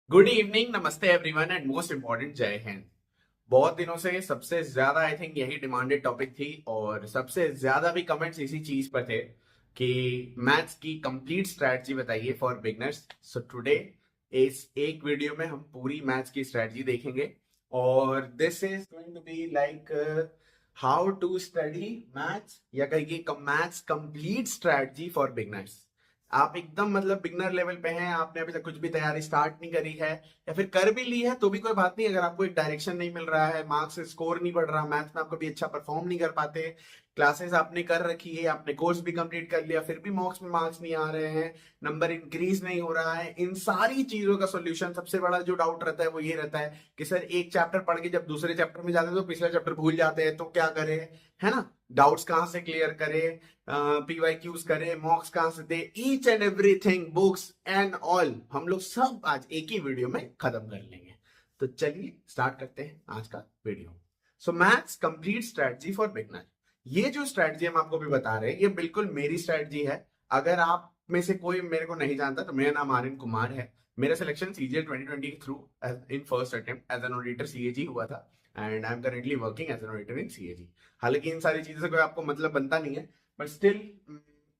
Good evening, नमस्ते everyone and most important जय हिंद। बहुत दिनों से सबसे ज्यादा आई थिंक यही डिमांडेड टॉपिक थी और सबसे ज्यादा भी कमेंट्स इसी चीज पर थे कि मैथ्स की कंप्लीट स्ट्रेटजी बताइए फॉर बिगनर्स। सो टुडे इस एक वीडियो में हम पूरी मैथ्स की स्ट्रेटजी देखेंगे और this is going to be like how to study maths या कहिए maths complete strategy for beginners. आप एकदम मतलब बिगनर लेवल पे हैं, आपने अभी तक कुछ भी तैयारी स्टार्ट नहीं करी है या फिर कर भी ली है तो भी कोई बात नहीं। अगर आपको एक डायरेक्शन नहीं मिल रहा है, मार्क्स स्कोर नहीं बढ़ रहा, मैथ्स में आपको भी अच्छा परफॉर्म नहीं कर पाते, क्लासेस आपने कर रखी है, आपने कोर्स भी कंप्लीट कर लिया, फिर भी मॉक्स में मार्क्स नहीं आ रहे हैं, नंबर इंक्रीज नहीं हो रहा है, इन सारी चीजों का सोल्यूशन सबसे बड़ा जो डाउट रहता है वो ये रहता है कि सर एक चैप्टर पढ़ के जब दूसरे चैप्टर में जाते हैं तो पिछला चैप्टर भूल जाते हैं, तो क्या करें, है ना। डाउट्स कहाँ से क्लियर करें, पीवाईक्यूज करें, मॉक्स कहां से दे, each and everything, books and all हम लोग सब आज एक ही वीडियो में खत्म कर लेंगे। तो चलिए स्टार्ट करते हैं आज का video. So maths complete strategy for beginner, ये जो स्ट्रेटजी हम आपको भी बता रहे हैं ये बिल्कुल मेरी स्ट्रेटजी है। अगर आप में से कोई मेरे को नहीं जानता तो मेरा नाम आर्यन कुमार है। मेरा सिलेक्शन सीजीएल 2020 के through in first attempt as an auditor CAG हुआ था and I am currently working as an auditor in CAG. हालांकि इन सारी चीजों से कोई आपको मतलब बनता नहीं है, बट स्टिल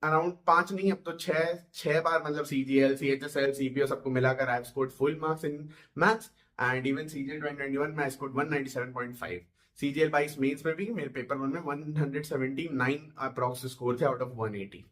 अराउंड 5 नहीं अब तो छह बार मतलब सीजीएल, सीएचएसएल, सीपीओ सबको मिलाकर I have scored full marks in maths and even CGL 2021 में आई स्कोर्ड 197.5। सीजीएल 22 मेंस में भी मेरे पेपर 1 में 179 अप्रॉक्स स्कोर थे out of 180।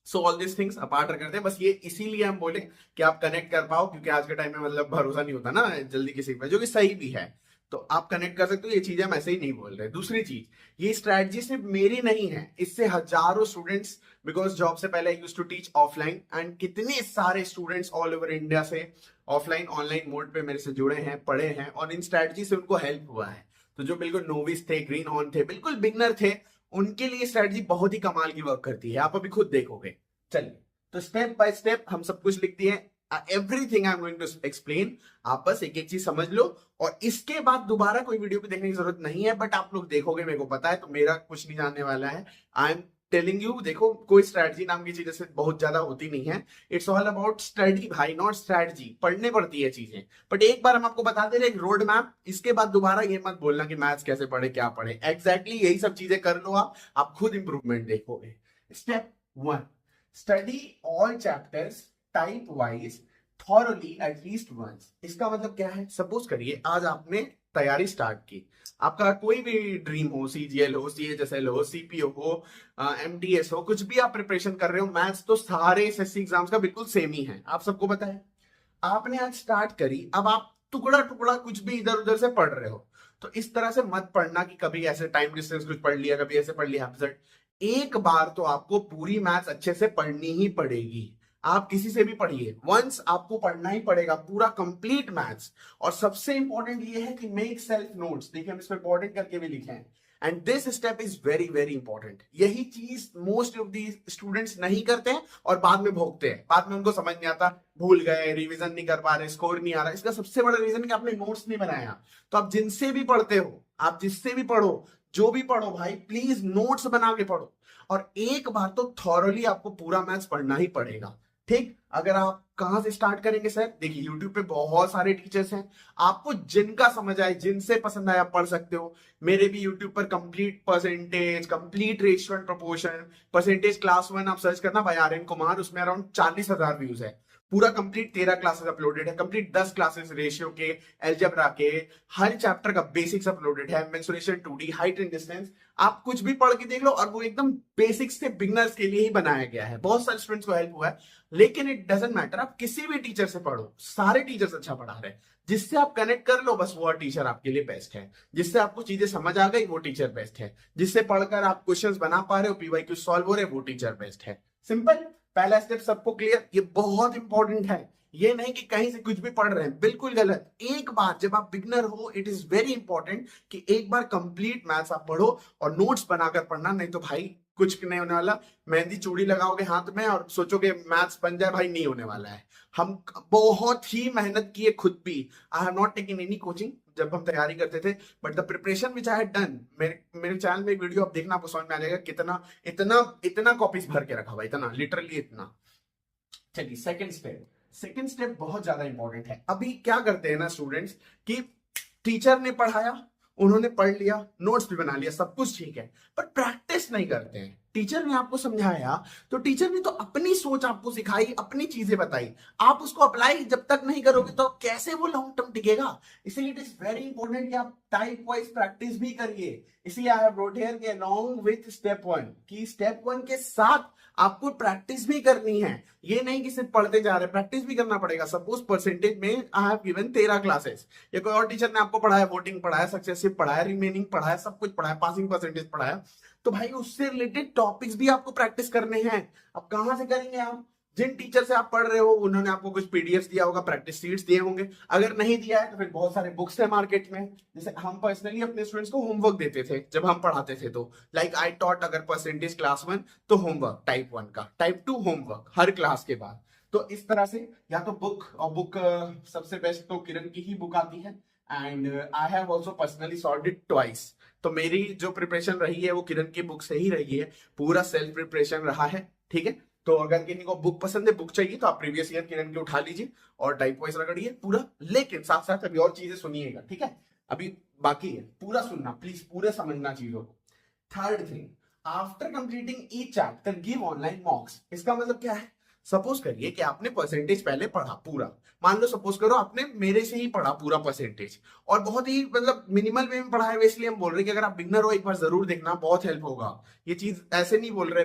So all this things apart करते हैं, बस ये इसीलिए हम बोले कि आप कनेक्ट कर पाओ, क्योंकि आज के टाइम में मतलब भरोसा नहीं होता ना जल्दी किसी पे, जो कि सही भी है। तो आप कनेक्ट कर सकते हो, ये चीजें हम ऐसे ही नहीं बोल रहे। दूसरी चीज, ये स्ट्रैटेजी सिर्फ मेरी नहीं है, इससे हजारों स्टूडेंट्स, बिकॉज जॉब से पहले use to teach offline and कितने सारे स्टूडेंट्स ऑल ओवर इंडिया से ऑफलाइन ऑनलाइन मोड पे मेरे से जुड़े हैं, पढ़े हैं और इन स्ट्रैटेजी से उनको हेल्प हुआ है। तो जो बिल्कुल नोविस थे, ग्रीन ऑन थे, बिल्कुल बिगनर थे, उनके लिए स्ट्रैटेजी बहुत ही कमाल की वर्क करती है, आप अभी खुद देखोगे। चलिए, तो स्टेप बाय स्टेप हम सब कुछ लिख दिए, everything I am going to explain. आप बस एक एक चीज समझ लो और इसके बाद दोबारा कोई वीडियो भी देखने की जरूरत नहीं है, बट आप लोग देखोगे, मेरे को पता है, तो मेरा कुछ नहीं जानने वाला है। आई एम टेलिंग यू, देखो कोई स्ट्रैटेजी नाम की चीज से बहुत ज्यादा होती नहीं है। इट्स ऑल अबाउट स्टडी भाई, नॉट स्ट्रैटेजी। पढ़ने पड़ती है चीजें, बट एक बार हम आपको बता दे रहे एक रोड मैप, इसके बाद दोबारा ये मत बोलना कि मैथ्स कैसे पढ़े, क्या पढ़े। एग्जैक्टली यही सब चीजें कर लो, आप खुद इंप्रूवमेंट देखोगे। Step 1, study all chapters type wise thoroughly at least once. इसका मतलब क्या है, सपोज करिए आज आपने तैयारी स्टार्ट की, आपका कोई भी ड्रीम हो, सीजीएल हो, सीएचएसएल हो, सीपीओ हो, एमटीएस हो, कुछ भी आप प्रिपरेशन कर रहे हो, मैथ्स तो सारे एसएससी एग्जाम्स का बिल्कुल सेम ही है, आप सबको पता है। आपने आज स्टार्ट करी, अब आप टुकड़ा टुकड़ा कुछ भी इधर उधर से पढ़ रहे हो, तो इस तरह से मत पढ़ना कि कभी ऐसे टाइम डिस्टेंस कुछ पढ़ लिया, कभी ऐसे पढ़ लिया। एक बार तो आपको पूरी मैथ्स अच्छे से पढ़नी ही पड़ेगी। आप किसी से भी पढ़िए, वंस आपको पढ़ना ही पड़ेगा पूरा कंप्लीट मैथ्स। और सबसे इंपॉर्टेंट ये है कि मेक सेल्फ नोट्स। देखिए हम इसमें इंपॉर्टेंट करके भी लिखे हैं and this step is very very important. यही चीज मोस्ट ऑफ दी स्टूडेंट्स नहीं करते हैं और बाद में भोगते हैं, बाद में उनको समझ नहीं आता, भूल गए, रिवीजन नहीं कर पा रहे, स्कोर नहीं आ रहा। इसका सबसे बड़ा रीजन है कि आपने नोट्स नहीं बनाया। तो आप जिनसे भी पढ़ते हो, आप जिससे भी पढ़ो, जो भी पढ़ो भाई, प्लीज नोट्स बना के पढ़ो और एक बार तो थॉरली आपको पूरा मैथ्स पढ़ना ही पड़ेगा। ठीक, अगर आप कहां से स्टार्ट करेंगे सर, देखिए यूट्यूब पे बहुत सारे टीचर्स हैं, आपको जिनका समझ आए, जिनसे पसंद आए आप पढ़ सकते हो। मेरे भी यूट्यूब पर complete percentage, complete ratio and proportion, percentage class 1 आप सर्च करना भाई आर्यन कुमार, उसमें अराउंड 40,000 व्यूज है। पूरा कंप्लीट 13 क्लासेस अपलोडेड है, कंप्लीट 10 क्लासेस रेशियो के, अलजेब्रा के, हर चैप्टर का बेसिक्स अपलोडेड है, mensuration 2D, height and distance. आप कुछ भी पढ़ के देख लो और वो एकदम बेसिक्स से बिगनर्स के लिए ही बनाया गया है। बहुत सारे स्टूडेंट्स को हेल्प हुआ है, लेकिन इट डजंट मैटर, आप किसी भी टीचर से पढ़ो, सारे टीचर्स अच्छा पढ़ा रहे हैं। जिससे आप कनेक्ट कर लो, बस वो टीचर आपके लिए बेस्ट है। जिससे आपको चीजें समझ आ गई, वो टीचर बेस्ट है। जिससे पढ़कर आप क्वेश्चंस बना पा रहे हो, पीवाईक्यू सॉल्व हो रहे, वो टीचर बेस्ट है। सिंपल, पहला स्टेप सबको क्लियर। ये बहुत इंपॉर्टेंट है, ये नहीं कि कहीं से कुछ भी पढ़ रहे हैं, बिल्कुल गलत। एक बार जब आप बिगनर हो, इट इज वेरी इंपॉर्टेंट कि एक बार कंप्लीट मैथ्स आप पढ़ो और नोट्स बनाकर पढ़ना, नहीं तो भाई कुछ नहीं होने वाला। मेहंदी चूड़ी लगाओगे हाथ में और सोचोगे मैथ्स बन जाए, भाई नहीं होने वाला है। हम बहुत ही मेहनत किए खुद भी, I have not taken any coaching जब हम तैयारी करते थे, but the preparation which I had done, मेरे चैनल में एक वीडियो आप देखना, आपको समझ में आ जाएगा कितना इतना इतना कॉपीज भर के रखा हुआ, इतना लिटरली इतना। चलिए सेकंड स्टेप, सेकंड स्टेप बहुत ज्यादा इंपॉर्टेंट है। अभी क्या करते हैं ना स्टूडेंट्स कि टीचर ने पढ़ाया, उन्होंने पढ़ लिया, नोट्स भी बना लिया, सब कुछ ठीक है, पर प्रैक्टिस नहीं करते हैं। टीचर ने आपको समझाया तो टीचर ने तो अपनी सोच आपको सिखाई, अपनी चीजें बताई, आप उसको अप्लाई जब तक नहीं करोगे तो कैसे वो लॉन्ग टर्म टिकेगा। इसलिए इट इज वेरी इंपॉर्टेंट कि आप टाइप वाइज प्रैक्टिस भी करिए। इसलिए आई हैव रोट हियर के अलोंग विथ स्टेप 1 कि स्टेप 1 के साथ आपको प्रैक्टिस भी करनी है। ये नहीं कि सिर्फ पढ़ते जा रहे, प्रैक्टिस भी करना पड़ेगा। सपोज परसेंटेज में आई हैव गिवन 13 क्लासेस, या कोई और टीचर ने आपको पढ़ाया, वोटिंग पढ़ाया, सक्सेसिव पढ़ाया, रिमेनिंग पढ़ाया, सब कुछ पढ़ाया, पासिंग परसेंटेज पढ़ाया, तो भाई उससे रिलेटेड टॉपिक्स भी आपको प्रैक्टिस करने हैं। अब कहां से करेंगे आप? जिन टीचर से आप पढ़ रहे हो उन्होंने आपको कुछ पीडीएफ दिया होगा, प्रैक्टिस शीट्स दिए होंगे। अगर नहीं दिया है तो फिर बहुत सारे बुक्स है मार्केट में। जैसे हम पर्सनली अपने स्टूडेंट्स को होमवर्क देते थे जब हम पढ़ाते थे, तो लाइक आई टॉट, अगर परसेंटेज क्लास 1 तो होमवर्क टाइप 1 का, टाइप 2 होमवर्क हर क्लास के बाद। तो इस तरह से या तो बुक, और बुक सबसे बेस्ट तो किरण की ही बुक आती है, and I have also personally solved it twice. तो मेरी जो प्रिपरेशन रही है वो किरण की बुक से ही रही है, पूरा सेल्फ प्रिपरेशन रहा है, ठीक है। तो अगर किसी को बुक पसंद है, बुक चाहिए, तो आप प्रीवियस ईयर किरण की उठा लीजिए और टाइप वाइज रगड़िए पूरा। लेकिन साथ साथ अभी और चीजें सुनिएगा, ठीक है, अभी बाकी है, पूरा सुनना प्लीज, पूरे समझना चीजों को। Third thing, after completing each chapter give online मॉक्स। इसका मतलब क्या है? सपोज करिए कि आपने परसेंटेज पहले पढ़ा पूरा, मान लो सपोज करो आपने मेरे से ही पढ़ा पूरा परसेंटेज, और बहुत ही मतलब मिनिमल वे में पढ़ा है, इसलिए हम बोल रहे हैं कि अगर आप बिगनर हो एक बार जरूर देखना, बहुत हेल्प होगा। ये चीज ऐसे नहीं बोल रहे,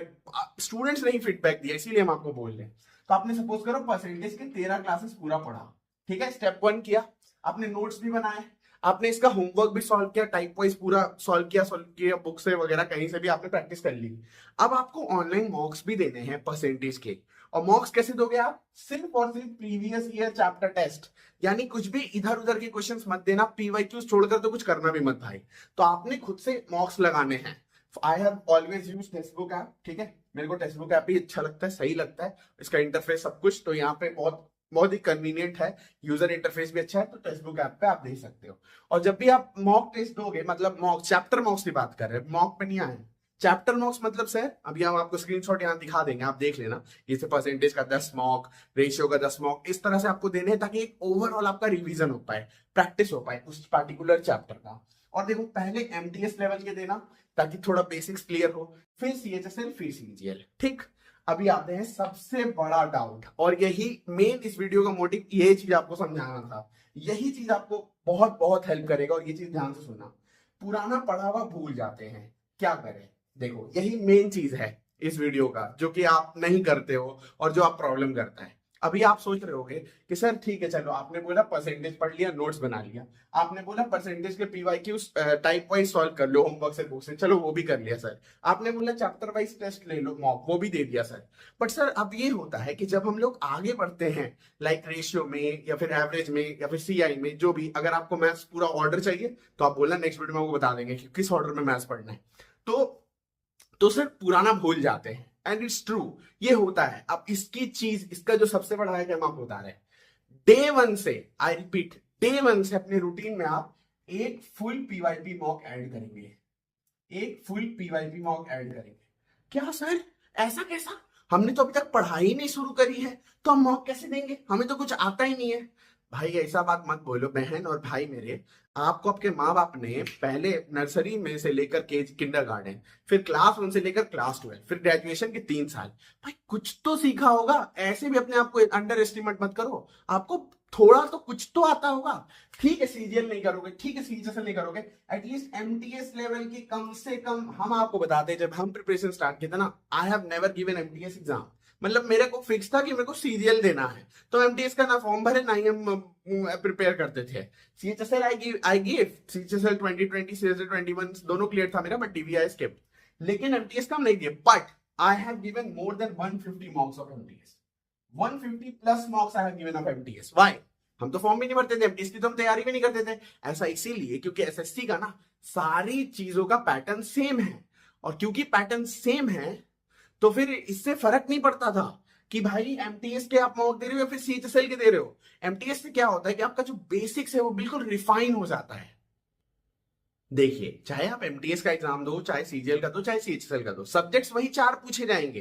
स्टूडेंट्स ने ही फीडबैक दिया इसीलिए हम आपको बोल रहे हैं। तो आपने सपोज करो परसेंटेज के 13 क्लासेस पूरा पढ़ा, ठीक है, स्टेप 1 किया, आपने नोट्स भी बनाए, आपने इसका होमवर्क भी सॉल्व किया, टाइप वाइज पूरा सॉल्व किया बुक से वगैरह कहीं से भी आपने प्रैक्टिस कर ली। अब आपको ऑनलाइन मॉक्स भी देने हैं परसेंटेज के। और मॉक्स कैसे दोगे आप? सिर्फ और सिर्फ प्रीवियस ईयर चैप्टर टेस्ट, यानी कुछ भी इधर उधर के क्वेश्चंस मत देना, पीवाईक्यूज छोड़कर तो कुछ करना भी मत भाई। तो आपने खुद से मॉक्स लगाने हैं। I have always use text book app, ठीक है, मेरे को टेक्स्ट बुक ऐप ही अच्छा लगता है, सही लगता है, इसका इंटरफेस सब कुछ, तो यहाँ पे बहुत बहुत ही कन्वीनियंट है, यूजर इंटरफेस भी अच्छा है, तो टेक्स्ट बुक ऐप पे आप देख सकते हो। और जब भी आप मॉक टेस्ट दोगे, मतलब मॉक चैप्टर मॉक्स की बात कर रहे हैं, मॉक पे नहीं आए, चैप्टर मॉक्स मतलब सर अभी हम आपको स्क्रीनशॉट यहाँ दिखा देंगे, आप देख लेना, जैसे परसेंटेज का 10 मॉक, रेशियो का 10 मॉक, इस तरह से आपको देने हैं ताकि एक ओवरऑल आपका रिवीजन हो पाए, प्रैक्टिस हो पाए उस पार्टिकुलर चैप्टर का। और देखो पहले एमटीएस लेवल के देना ताकि थोड़ा बेसिक्स क्लियर हो, फिर सीएचएसएल, फिर सीजीएल, ठीक। अभी आते हैं सबसे बड़ा डाउट, और यही मेन इस वीडियो का मोटिव, यही चीज आपको समझाना था, यही चीज आपको बहुत बहुत हेल्प करेगा, और ये चीज ध्यान से सुनना। पुराना पढ़ा हुआ भूल जाते हैं, क्या करें? देखो यही मेन चीज है इस वीडियो का, जो कि आप नहीं करते हो और जो आप प्रॉब्लम करता है। अभी आप सोच रहे होगे कि सर ठीक है, चलो आपने बोला परसेंटेज पढ़ लिया, नोट्स बना लिया, आपने बोला परसेंटेज के पीवाईक्यूज टाइप वाइज सॉल्व कर लो होमवर्क से, बुक से, चलो वो भी कर लिया सर। आपने बोला चैप्टर वाइज टेस्ट ले लो मॉक, वो भी दे दिया सर। बट सर अब ये होता है कि जब हम लोग आगे बढ़ते हैं, लाइक रेशियो में या फिर एवरेज में या फिर सीआई में, जो भी, अगर आपको मैथ्स पूरा ऑर्डर चाहिए तो आप बोलना, नेक्स्ट वीडियो में आपको बता देंगे कि किस ऑर्डर में मैथ्स पढ़ना है। तो सर पुराना भूल जाते हैं, एंड इट्स ट्रू, ये होता है। अब इसकी चीज, इसका जो सबसे बड़ा है कि हम आपको बता रहे हैं, डे 1 से, आई रिपीट, डे 1 से अपने रूटीन में आप एक फुल पीवाईपी मॉक ऐड करेंगे, एक फुल पीवाईपी मॉक ऐड करेंगे। क्या सर, ऐसा कैसा? हमने तो अभी तक पढ़ाई नहीं शुरू करी है, तो हम मॉक कैसे देंगे? हमें तो कुछ आता ही नहीं है। भाई ऐसा बात मत बोलो बहन और भाई मेरे, आपको आपके माँ बाप ने पहले नर्सरी में से लेकर के किंडरगार्टन, फिर क्लास 1 से लेकर क्लास 12, फिर ग्रेजुएशन के 3 साल, भाई कुछ तो सीखा होगा। ऐसे भी अपने आप को अंडर एस्टिमेट मत करो, आपको थोड़ा तो कुछ तो आता होगा। ठीक है सीजीएल नहीं करोगे, ठीक है सीजीएल नहीं करोगे, एटलीस्ट एमटीएस लेवल की कम से कम हम आपको बताते हैं। जब हम प्रिपरेशन स्टार्ट किया था ना, I have never given MTS exam, मतलब मेरे को फिक्स था कि मेरे को सीजीएल देना है, तो एमटीएस का ना फॉर्म भरे ना ही हम प्रिपेयर करते थे। CHSL I give CHSL 2020, CHSL 21 दोनों क्लियर था मेरा, बट टीवीआई स्किप्ड। लेकिन एमटीएस का हम नहीं दिए, but I have given more than 150 marks of MTS, 150 plus marks I have given of MTS. Why? हम तो फॉर्म भी नहीं भरते थे, एमटीएस की तो हम तैयारी भी नहीं करते थे। ऐसा इसीलिए क्योंकि एसएससी का ना सारी चीजों का पैटर्न सेम है, और क्योंकि पैटर्न सेम है तो फिर इससे फर्क नहीं पड़ता था कि भाई एमटीएस के आप मॉक दे रहे हो या फिर सीएचएसएल के दे रहे हो। एमटीएस से क्या होता है कि आपका जो बेसिक्स है वो बिल्कुल रिफाइन हो जाता है। देखिए, चाहे आप एमटीएस का एग्जाम दो, चाहे सीजीएल का दो, चाहे सीएचएसएल का दो, सब्जेक्ट्स वही 4 पूछे जाएंगे।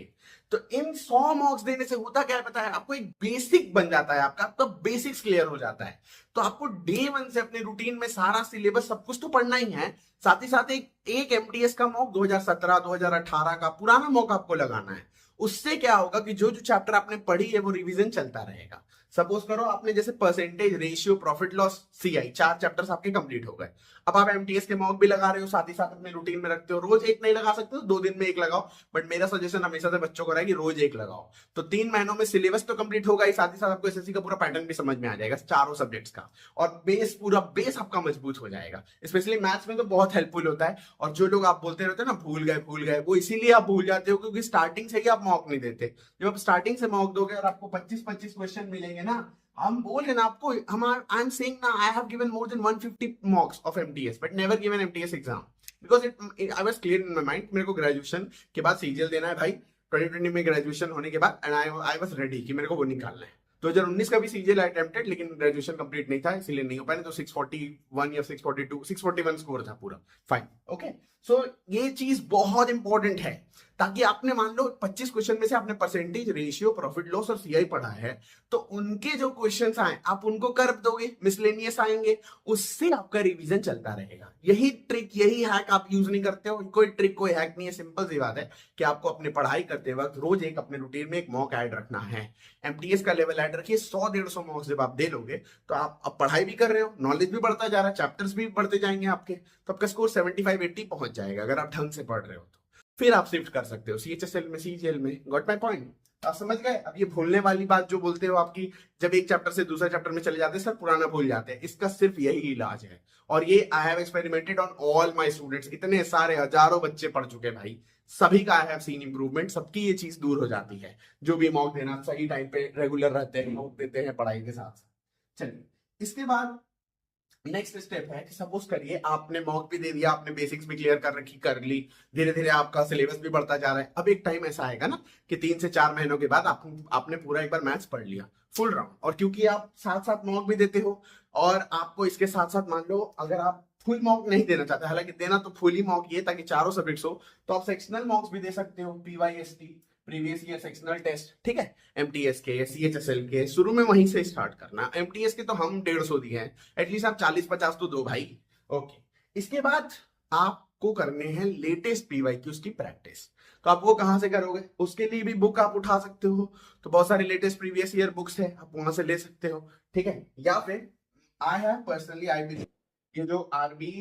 तो इन 100 मार्क्स देने से होता क्या है पता है, आपको एक बेसिक बन जाता है, आपका बेसिक्स क्लियर हो जाता है। तो आपको डे 1 से अपने रूटीन में सारा सिलेबस सब कुछ तो पढ़ना ही है, साथ ही साथ एक एमटीएस का मॉक 2017 2018 का पुराना मॉक आपको लगाना है। उससे क्या होगा कि जो जो चैप्टर आपने पढ़ी है वो रिवीजन चलता रहेगा। सपोज करो आपने जैसे percentage, ratio, profit loss, CI, 4 chapters आपके कंप्लीट हो गए। अब आप एमटीएस के मॉक भी लगा रहे हो, साथ ही साथ अपने रूटीन में रखते हो, रोज एक नहीं लगा सकते हो, 2 दिन में एक लगाओ, बट मेरा सजेशन हमेशा से बच्चों को रहा है कि रोज एक लगाओ। तो 3 महीनों में सिलेबस तो कंप्लीट होगा ही, साथ ही साथ आपको एसएससी का पूरा पैटर्न भी समझ में आ जाएगा चारों सब्जेक्ट्स का, और पूरा बेस आपका मजबूत हो जाएगा। स्पेशली मैथ्स में तो बहुत हेल्पफुल होता है। और जो लोग आप बोलते रहते हो ना भूल गए, वो इसीलिए आप भूल जाते हो क्योंकि स्टार्टिंग से ही आप मॉक नहीं देते। जब आप स्टार्टिंग से मॉक दोगे और आपको 25-25 क्वेश्चन मिलेंगे ना, हम बोल रहे ना आपको, आई एम सेइंग ना, I have given more than 150 मॉक्स of MTS but never given MTS exam because I was clear in my mind, मेरे को ग्रेजुएशन के बाद सीजीएल देना है भाई, 2020 में ग्रेजुएशन होने के बाद, एंड आई वाज रेडी कि मेरे को वो निकालना है। 2019 का भी सीजीएल अटेम्प्टेड, लेकिन ग्रेजुएशन कंप्लीट नहीं था इसलिए नहीं हो पाया, तो 641 या 642 641 स्कोर था पूरा, फाइन, ओके। सो ये चीज बहुत इंपॉर्टेंट है, ताकि आपने मान लो 25 क्वेश्चन में से आपने परसेंटेज, रेशियो, प्रॉफिट लॉस और सीआई पढ़ा है, तो उनके जो क्वेश्चंस आए आप उनको कर दोगे, मिसलेनियस आएंगे, उससे आपका रिवीजन चलता रहेगा। यही ट्रिक, यही हैक आप यूज नहीं करते हो, कोई ट्रिक कोई हैक नहीं है, सिंपल सी बात है कि आपको अपनी पढ़ाई करते वक्त रोज एक अपने रूटीन में एक मॉक ऐड रखना है। एमटीएस का लेवल ऐड रखिए, 100-150 मॉक्स जब आप दे लोगे तो आप अब पढ़ाई भी कर रहे हो, नॉलेज भी बढ़ता जा रहा है, चैप्टर्स भी बढ़ते जाएंगे आपके, तो आपका स्कोर 75-80 पहुंच जाएगा अगर आप ढंग से पढ़ रहे हो तो। फिर आप शिफ्ट कर सकते हो सीएचएसएल में, सीजीएल में। Got my point? आप समझ गए? अब ये भूलने वाली बात जो बोलते हो आपकी, जब एक चैप्टर से दूसरे चैप्टर में चले जाते हैं सर पुराना भूल जाते हैं, इसका सिर्फ यही इलाज है। और ये I have experimented on all my students, इतने सारे हजारों बच्चे पढ़ चुके भाई, सभी का आई हैव सीन इंप्रूवमेंट, सबकी ये चीज दूर हो जाती है। जो भी मॉक देना, सही टाइम पे रेगुलर रहते हैं, मॉक देते हैं पढ़ाई के साथ। चलिए, इसके बाद नेक्स्ट स्टेप है कि सपोज करिए आपने मॉक भी दे दिया, आपने बेसिक्स भी क्लियर कर रखी, कर ली, धीरे धीरे आपका सिलेबस भी बढ़ता जा रहा है। अब एक टाइम ऐसा आएगा ना कि 3 से 4 महीनों के बाद आपने पूरा एक बार मैथ्स पढ़ लिया फुल राउंड, और क्योंकि आप साथ साथ मॉक भी देते हो, और आपको इसके साथ साथ मान लो अगर आप फुल मॉक नहीं देना चाहते, हालांकि देना तो फुल ही मॉक ये ताकि चारों सब्जेक्ट्स हो, तो आप सेक्शनल मॉक्स भी दे सकते हो, पीवाईएसटी, प्रीवियस ईयर सेक्शनल टेस्ट, ठीक है। एमटीएस के, सीएचएसएल के शुरू में वहीं से स्टार्ट करना। एमटीएस के तो हम 150 दिए हैं, एटलीस्ट आप 40-50 तो दो भाई, ओके। इसके बाद आपको करने हैं लेटेस्ट पीवाईक्यूज की प्रैक्टिस। तो आप वो कहां से करोगे? उसके लिए भी बुक आप उठा सकते हो, तो बहुत सारी लेटेस्ट प्रीवियस ईयर बुक्स है, आप वहां से ले सकते हो, ठीक है। या फिर I have personally, I believe ये जो आरबी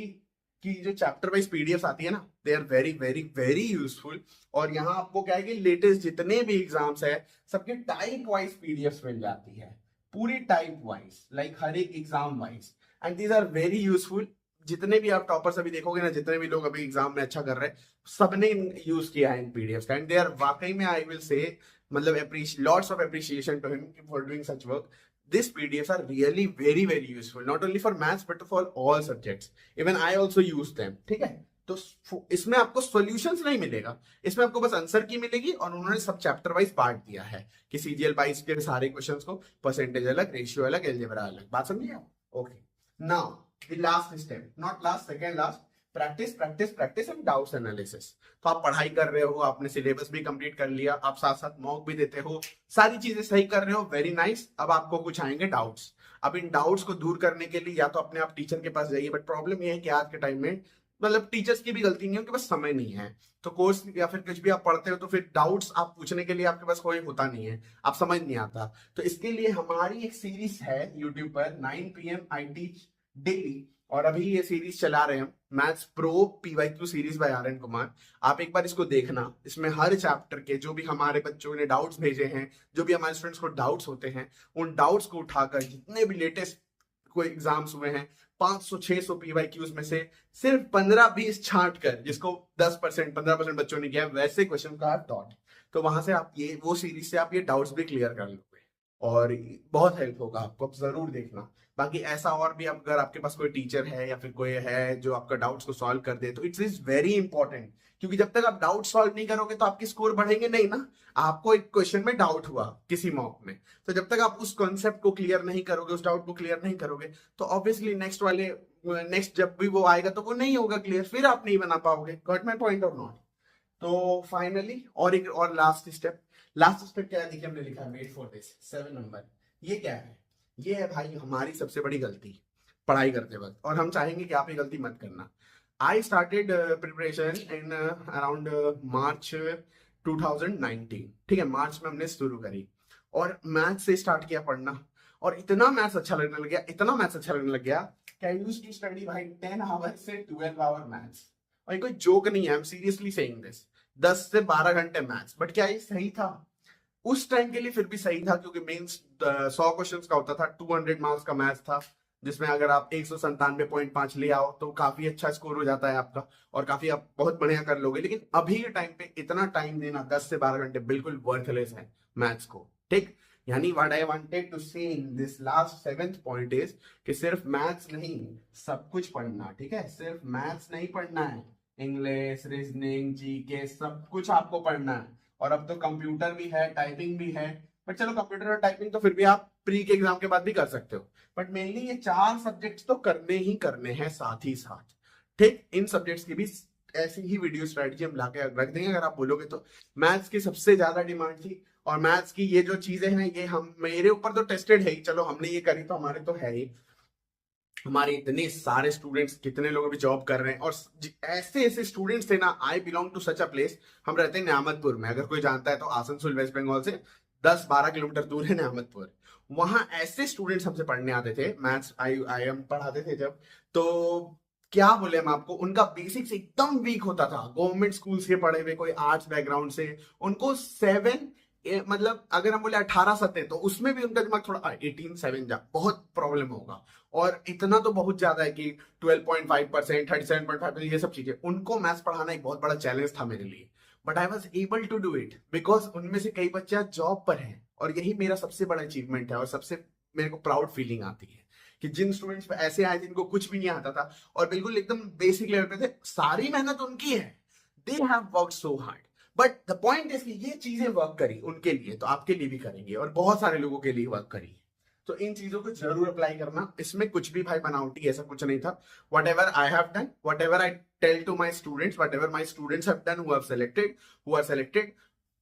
की जो चैप्टर वाइज पीडीएफ आती है ना, they are very very very useful. और यहाँ आपको क्या है कि लेटेस्ट जितने भी एग्जाम्स है सबके टाइप वाइज पीडीएफ मिल जाती है, पूरी टाइप वाइज, लाइक हर एक exam wise, and these are very useful. जितने भी आप टॉपर्स अभी देखोगे ना, जितने भी लोग अभी एग्जाम में अच्छा कर रहे हैं, सबने यूज किया है इन पीडीएफ का, एंड दे आर वाकई में, आई विल से, मतलब lots of appreciation to him for doing such work. These PDFs are really very very useful, not only for maths but for all subjects. Even I also use them, ठीक है। तो इसमें आपको solutions नहीं मिलेगा, इसमें आपको बस आंसर की मिलेगी, और उन्होंने सब चैप्टर वाइज बांट दिया है कि सीजीएल वाइज के सारे क्वेश्चंस को परसेंटेज अलग, रेशियो अलग, अलजेब्रा अलग। बात समझिए आप? Okay, now the last step, not last, second last, practice practice practice and doubts analysis. तो आप पढ़ाई कर रहे हो, आपने सिलेबस भी कंप्लीट कर लिया, आप साथ साथ मॉक भी देते हो, सारी चीजें सही कर रहे हो, वेरी नाइस। अब आपको कुछ आएंगे डाउट्स। अब इन डाउट्स को दूर करने के लिए या तो अपने आप टीचर के पास जाइए, बट प्रॉब्लम ये है कि आज के टाइम में मतलब टीचर्स की भी गलती नहीं है, उनके पास समय नहीं है। तो कोर्स या फिर कुछ भी आप पढ़ते हो तो फिर डाउट्स आप पूछने के लिए आपके पास कोई होता नहीं है, आप समझ नहीं आता। तो इसके लिए हमारी एक सीरीज है यूट्यूब पर, 9 PM आई टीच डेली, और अभी ये सीरीज चला रहे हैं maths pro PYQ series by Aryan Kumar. आप एक बार इसको देखना, इसमें हर चैप्टर के जो भी हमारे बच्चों ने डाउट्स भेजे हैं, जो भी हमारे स्टूडेंट्स को डाउट्स होते हैं, उन डाउट्स को उठाकर जितने भी लेटेस्ट कोई एग्जाम्स हुए हैं 500-600 पीवाईक्यूज में से सिर्फ 15-20 छांट कर, जिसको 10% 15% बच्चों ने किया, वैसे क्वेश्चन का आप डॉट, तो वहां से आप ये वो सीरीज से आप ये डाउट्स भी क्लियर कर लोगे और बहुत हेल्प होगा आपको, आप जरूर देखना। बाकी ऐसा और भी अगर आपके पास कोई टीचर है या फिर कोई है जो आपका डाउट्स को सॉल्व कर दे, तो इट्स इज वेरी इंपॉर्टेंट, क्योंकि जब तक आप डाउट सॉल्व नहीं करोगे तो आपके स्कोर बढ़ेंगे नहीं ना। आपको एक क्वेश्चन में डाउट हुआ किसी मॉक में, तो जब तक आप उस कॉन्सेप्ट को क्लियर नहीं करोगे, उस डाउट को क्लियर नहीं करोगे, तो ऑब्वियसली नेक्स्ट वाले नेक्स्ट जब भी वो आएगा तो वो नहीं होगा क्लियर, फिर आप नहीं बना पाओगे। गॉट माई पॉइंट और नॉट? तो फाइनली और एक और लास्ट स्टेप क्या है, देखिए हमने लिखा है वेट फॉर दिस 7 नंबर। ये क्या है? ये है भाई हमारी सबसे बड़ी गलती पढ़ाई करते वक्त, और हम चाहेंगे कि आप ये गलती मत करना। I started preparation in around March 2019, ठीक है, मार्च में हमने शुरू करी और मैथ्स से स्टार्ट किया पढ़ना, और इतना मैथ्स अच्छा लगने लग गया, इतना मैथ्स अच्छा लगने लग गया कि आई यूज्ड टू स्टडी भाई 10 आवर से 12 आवर मैथ्स। और ये कोई जोक नहीं है, I am seriously saying this. 10 से 12 घंटे मैथ्स। बट क्या ये सही था? उस टाइम के लिए फिर भी सही था, क्योंकि मेंस 100 क्वेश्चंस का होता था, 200 मार्क्स का मैथ्स था, जिसमें अगर आप 197.5 ले आओ तो काफी अच्छा स्कोर हो जाता है आपका, और काफी आप बहुत बढ़िया कर लोगे। लेकिन अभी के टाइम पे इतना टाइम देना 10 से 12 घंटे बिल्कुल वर्थलेस है मैथ्स को, ठीक। यानी व्हाट आई वांटेड टू से in this last 7th point is कि सिर्फ मैथ्स नहीं, सब कुछ पढ़ना, ठीक है। सिर्फ मैथ्स नहीं पढ़ना है, इंग्लिश, रीजनिंग, जीके, सब कुछ आपको पढ़ना है। और अब तो कंप्यूटर भी है, टाइपिंग भी है, बट चलो कंप्यूटर और टाइपिंग तो फिर भी आप प्री के एग्जाम के बाद भी कर सकते हो। बट मेनली ये 4 सब्जेक्ट्स तो करने ही करने हैं साथ ही साथ, ठीक। इन सब्जेक्ट्स की भी ऐसी ही वीडियो स्ट्रेटजी हम लाके रख देंगे अगर आप बोलोगे तो। मैथ्स की सबसे ज्यादा डिमांड थी, और मैथ्स की ये जो चीजें हैं ये हम मेरे ऊपर तो टेस्टेड है ही, चलो हमने ये करी तो हमारे तो है ही। हमारे इतने सारे स्टूडेंट्स, कितने लोग अभी जॉब कर रहे हैं, और ऐसे ऐसे स्टूडेंट्स थे ना। I belong to such a place, हम रहते हैं न्यामतपुर में, अगर कोई जानता है तो, आसनसोल वेस्ट बंगाल से 10-12 किलोमीटर दूर है न्यामतपुर। वहां ऐसे स्टूडेंट्स हमसे पढ़ने आते थे, मैथ्स आई एम पढ़ाते थे जब, तो क्या बोले हम आपको, उनका बेसिक्स एकदम वीक होता था। गवर्नमेंट स्कूल से पढ़े हुए, कोई आर्ट्स बैकग्राउंड से, उनको 7 मतलब अगर हम बोले 18 सत्ते, तो उसमें भी उनका दिमाग थोड़ा 18-7 जा बहुत प्रॉब्लम होगा। और इतना तो बहुत ज्यादा है कि 12.5%, 37.5%, ये सब चीजें उनको मैथ्स पढ़ाना एक बहुत बड़ा चैलेंज था मेरे लिए। But I was able to do it because उनमें से कई बच्चे जॉब पर हैं, और यही मेरा सबसे बड़ा अचीवमेंट है, और सबसे मेरे को प्राउड फीलिंग आती है कि जिन स्टूडेंट्स ऐसे आए जिनको कुछ भी नहीं आता था, और बिल्कुल एकदम बेसिक लेवल पे थे, सारी मेहनत उनकी है, they have worked so hard. But the point is कि ये चीजें वर्क करी उनके लिए, तो आपके लिए भी करेंगे, और बहुत सारे लोगों के लिए वर्क करी। तो इन चीजों को जरूर अप्लाई करना, इसमें कुछ भी भाई बनावटी ऐसा कुछ नहीं था। Whatever I have done, whatever I tell to my students, whatever my students have done, who are selected,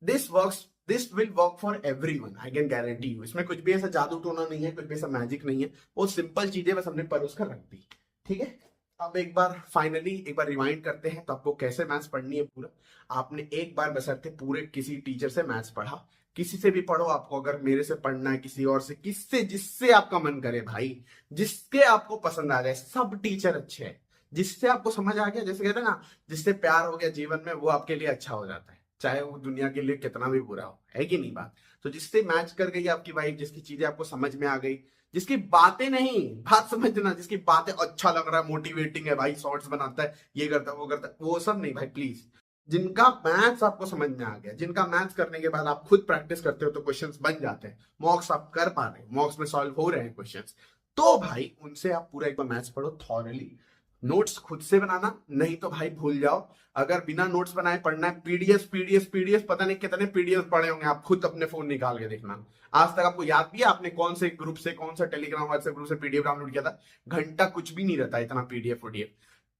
this works, this will work for everyone, I can guarantee you. इसमें कुछ भी ऐसा जादू टोना नहीं है, कुछ भी ऐसा मैजिक नहीं है, वो सिंपल चीजें बस हमने परोस कर रख दी, ठीक है। अब एक बार फाइनली एक बार रिवाइंड करते हैं, तो आपको कैसे मैथ्स पढ़नी है पूरा। आपने एक बार बशर्ते पूरे किसी टीचर से मैथ्स पढ़ा, किसी से भी पढ़ो, आपको अगर मेरे से पढ़ना है, किसी और से, किससे, जिससे आपका मन करे भाई, जिसके आपको पसंद आ जाए, सब टीचर अच्छे हैं। जिससे आपको समझ आ गया, जैसे कहते हैं ना, जिससे प्यार हो गया जीवन में, वो आपके लिए अच्छा हो जाता है, चाहे वो दुनिया के लिए कितना भी बुरा हो, है कि नहीं बात। तो जिससे मैच कर गई आपकी वाइफ, जिसकी चीजें आपको समझ में आ गई, जिसकी बातें नहीं, बात समझना, जिसकी बातें अच्छा लग रहा है, मोटिवेटिंग है भाई, शॉर्ट्स बनाता है, ये करता है, वो करता है, वो सब नहीं भाई प्लीज। जिनका मैथ्स आपको समझ में आ गया, जिनका मैथ्स करने के बाद आप खुद प्रैक्टिस करते हो तो क्वेश्चंस बन जाते हैं, मॉक्स आप कर पा रहे हो, मॉक्स में सॉल्व हो रहे हैं क्वेश्चंस, तो भाई उनसे आप पूरा एक बार मैथ्स पढ़ो थॉरली। नोट्स खुद से बनाना, नहीं तो भाई भूल जाओ। अगर बिना नोट्स बनाए पढ़ना है, पीडीएफ, पता नहीं कितने पीडीएफ पढ़े होंगे आप, खुद अपने फोन निकाल के देखना। आज तक आपको याद भी है आपने कौन से ग्रुप से, कौन सा टेलीग्राम व्हाट्सएप ग्रुप से पीडीएफ डाउनलोड किया था? घंटा कुछ भी नहीं रहता इतना पीडीएफ वोडीएफ।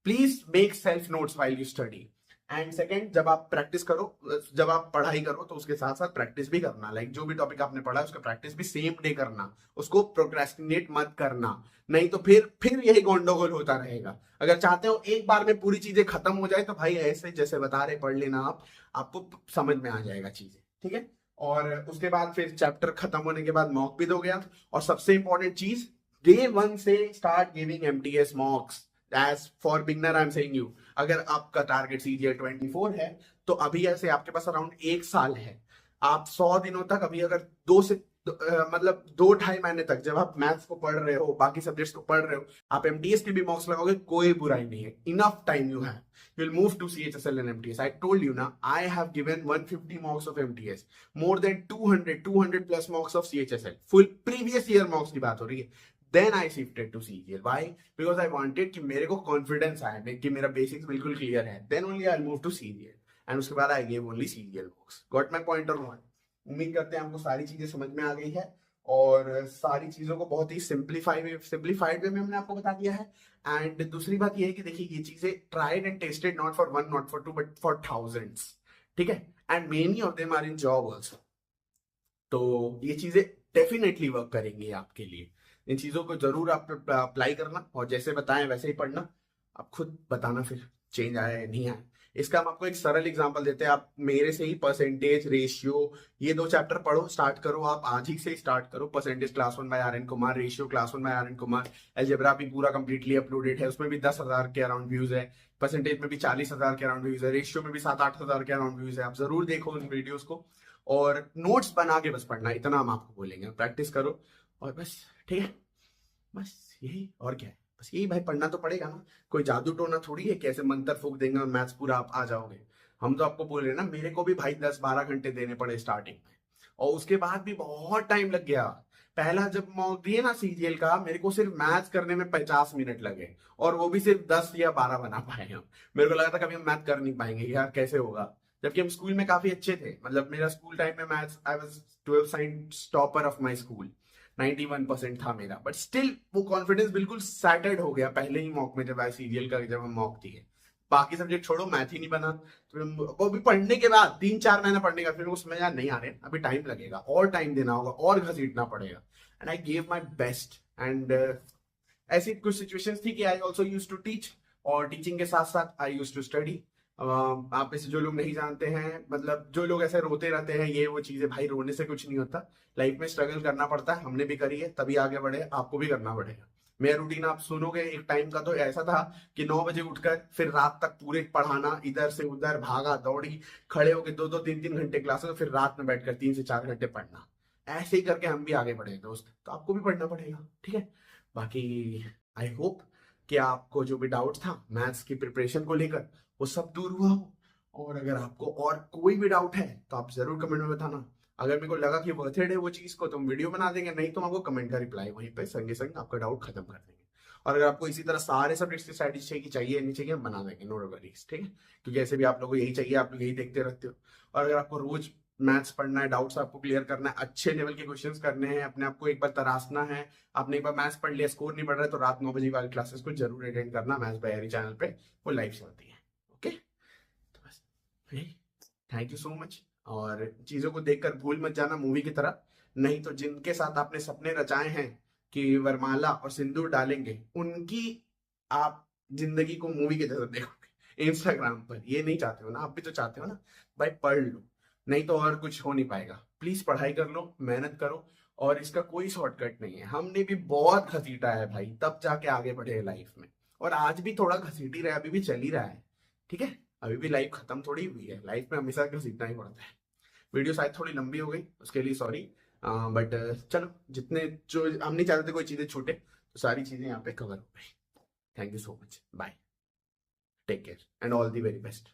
Please make self notes while you study. And second, जब आप प्रैक्टिस करो, जब आप पढ़ाई करो, तो उसके साथ साथ प्रैक्टिस भी करना। लाइक जो भी टॉपिक आपने पढ़ा है उसका प्रैक्टिस भी सेम डे करना, उसको प्रोक्रेस्टिनेट मत करना, नहीं तो फिर यही गोंडोगोल होता रहेगा। अगर चाहते हो एक बार में पूरी चीजें खत्म हो जाए, तो भाई ऐसे जैसे बता रहे पढ़ लेना आप, आपको समझ में आ जाएगा चीजें, ठीक है। और उसके बाद फिर चैप्टर खत्म होने के बाद मॉक भी दोगे आप। और सबसे इंपॉर्टेंट चीज, डे 1 से start giving MTS mocks. As for beginner I am saying you, अगर आपका टारगेट सीजीएल 24 है, तो अभी ऐसे आपके पास अराउंड 1 साल है। आप 100 दिनों तक, अभी अगर मतलब 2-2.5 महीने तक जब आप मैथ्स को पढ़ रहे हो, बाकी सब्जेक्ट्स को पढ़ रहे हो, आप एमटीएस के भी मॉक्स लगाओगे, कोई बुराई नहीं है। Enough time you have, you will move to CHSL and MTS. I told you now, I have given 150 marks of MTS, more than 200 plus marks of CHSL, full previous year marks की बात हो रही है। Then I shifted to CGL. Why? Because I wanted कि मेरे को confidence आए कि मेरा basics बिल्कुल clear है। Then only I'll move to CGL. And उसके बाद I gave only CGL marks. Got my point or not? उम्मीद करते हैं आपको सारी चीजें समझ में आ गई है। और सारी चीजों को बहुत ही सिंप्लीफाइड वे में हमने आपको बता दिया है। एंड दूसरी बात ये है कि देखिए ये चीजें tried and tested, not for one, not for two, but for thousands, ठीक है। And many of them are in job also. तो ये चीजें डेफिनेटली वर्क करेंगी आपके लिए। इन चीजों को जरूर आप अप्लाई करना, और जैसे बताएं वैसे ही पढ़ना। आप खुद बताना फिर चेंज आया या नहीं आया। इसका हम आपको एक सरल एग्जांपल देते हैं। आप मेरे से ही परसेंटेज, रेशियो, ये 2 चैप्टर पढ़ो, स्टार्ट करो। आप आज ही से स्टार्ट करो। Percentage class 1 by R N Kumar, ratio class 1 by R N Kumar. Algebra भी पूरा कंप्लीटली अपलोडेड है, उसमें भी 10,000 के अराउंड व्यूज है। परसेंटेज में भी 40,000 के अराउंड व्यूज है। रेशियो में भी 7-8 हजार के अराउंड व्यूज है। आप जरूर देखो उन वीडियोस को, और नोट्स बना के बस पढ़ना, इतना हम आपको बोलेंगे। प्रैक्टिस करो और बस, ठीक है। बस यही, और क्या है, बस यही भाई, पढ़ना तो पड़ेगा ना। कोई जादू टोना थोड़ी है कैसे मंत्र फूक देंगे और मैथ्स पूरा आप आ जाओगे। हम तो आपको बोल रहे हैं ना, मेरे को भी भाई 10-12 घंटे देने पड़े स्टार्टिंग में, और उसके बाद भी बहुत टाइम लग गया। पहला जब मॉक दिए ना सीजीएल का, मेरे को सिर्फ मैथ्स करने में 50 मिनट लगे, और वो भी सिर्फ 10 या 12 बना पाए हम। मेरे को लगा था कभी हम मैथ कर नहीं पाएंगे यार, कैसे होगा, जबकि हम स्कूल में काफी अच्छे थे। मतलब मेरा स्कूल टाइम में maths, I was 12th science topper of my school, 91% था मेरा। बट स्टिल वो कॉन्फिडेंस बिल्कुल सैटर्ड हो गया पहले ही मॉक में, जब सीरियल का जब हम मॉक दिए। बाकी सब्जेक्ट छोड़ो, मैथ ही नहीं बना। तो वो भी पढ़ने के बाद 3-4 महीने पढ़ने का, फिर उसमें यार नहीं आ रहे, अभी टाइम लगेगा, और टाइम देना होगा, और घसीटना पड़ेगा। And I gave my best. And ऐसी कुछ सिचुएशंस थी कि I also use to teach, और टीचिंग के साथ साथ आई यूज टू स्टडी। आप में से जो लोग नहीं जानते हैं, मतलब जो लोग ऐसे रोते रहते हैं, ये वो चीजें, भाई रोने से कुछ नहीं होता। लाइफ में स्ट्रगल करना पड़ता है, हमने भी करी है, तभी आगे बढ़े। आपको भी करना पड़ेगा। मेरा रूटीन आप सुनोगे एक टाइम का, तो ऐसा था कि 9 बजे उठकर फिर रात तक पूरे पढ़ाना, इधर से उधर भागा दौड़ी, खड़े होकर 2-2, 3-3 घंटे क्लासेस, फिर रात में बैठकर 3 से 4 घंटे पढ़ना। ऐसे ही करके हम भी आगे बढ़े दोस्त, तो आपको भी पढ़ना पड़ेगा, ठीक है। बाकी आई होप कि आपको जो भी डाउट था मैथ्स की प्रिपरेशन को लेकर, वो सब दूर हुआ हो। और अगर आपको और कोई भी डाउट है तो आप जरूर कमेंट में बताना। अगर मेरे को लगा कि वर्थेड है वो चीज को, तो हम वीडियो बना देंगे, नहीं तो हम आपको कमेंट का रिप्लाई वहीं पे संगे संग आपका डाउट खत्म कर देंगे। और अगर आपको इसी तरह सारे सब्जेक्ट्स की स्ट्रैटेजी चाहिए नहीं चाहिए, हम बना देंगे, नो वरीज, ठीक है। क्योंकि ऐसे भी आप लोगों को यही चाहिए, आप लोग यही देखते रहते हो। और अगर आपको रोज मैथ्स पढ़ना है, डाउट्स आपको क्लियर करना है, अच्छे लेवल के क्वेश्चंस करने हैं, अपने आप को एक बार तराशना है, आपने एक बार मैथ्स पढ़ लिया, स्कोर नहीं बढ़ रहा है, तो रात 9 बजे वाली क्लासेस को जरूर अटेंड करना। मैथ्स बाय हरी चैनल पे वो लाइव चलती है, ओके। तो बस थैंक यू सो मच। और चीजों को देखकर भूल मत जाना मूवी की तरह, नहीं तो जिनके साथ आपने सपने रचाए हैं कि वरमाला और सिंदूर डालेंगे, उनकी आप जिंदगी को मूवी के जैसा देखोगे इंस्टाग्राम पर। ये नहीं चाहते हो ना, आप भी तो चाहते हो ना भाई, पढ़ लो, नहीं तो और कुछ हो नहीं पाएगा। प्लीज पढ़ाई कर लो, मेहनत करो, और इसका कोई शॉर्टकट नहीं है। हमने भी बहुत घसीटा है भाई, तब जाके आगे बढ़े लाइफ में, और आज भी थोड़ा घसीट ही रहा है, अभी भी चल ही रहा है, ठीक है। अभी भी लाइफ खत्म थोड़ी हुई है, लाइफ में हमेशा घसीटना ही पड़ता है। वीडियो शायद थोड़ी लंबी हो गई, उसके लिए सॉरी। बट चलो, जितने जो हम नहीं चाहते थे कोई चीजें छूटे, तो सारी चीजें यहाँ पे कवर हो गई। Thank you so much, bye, take care and all the very best.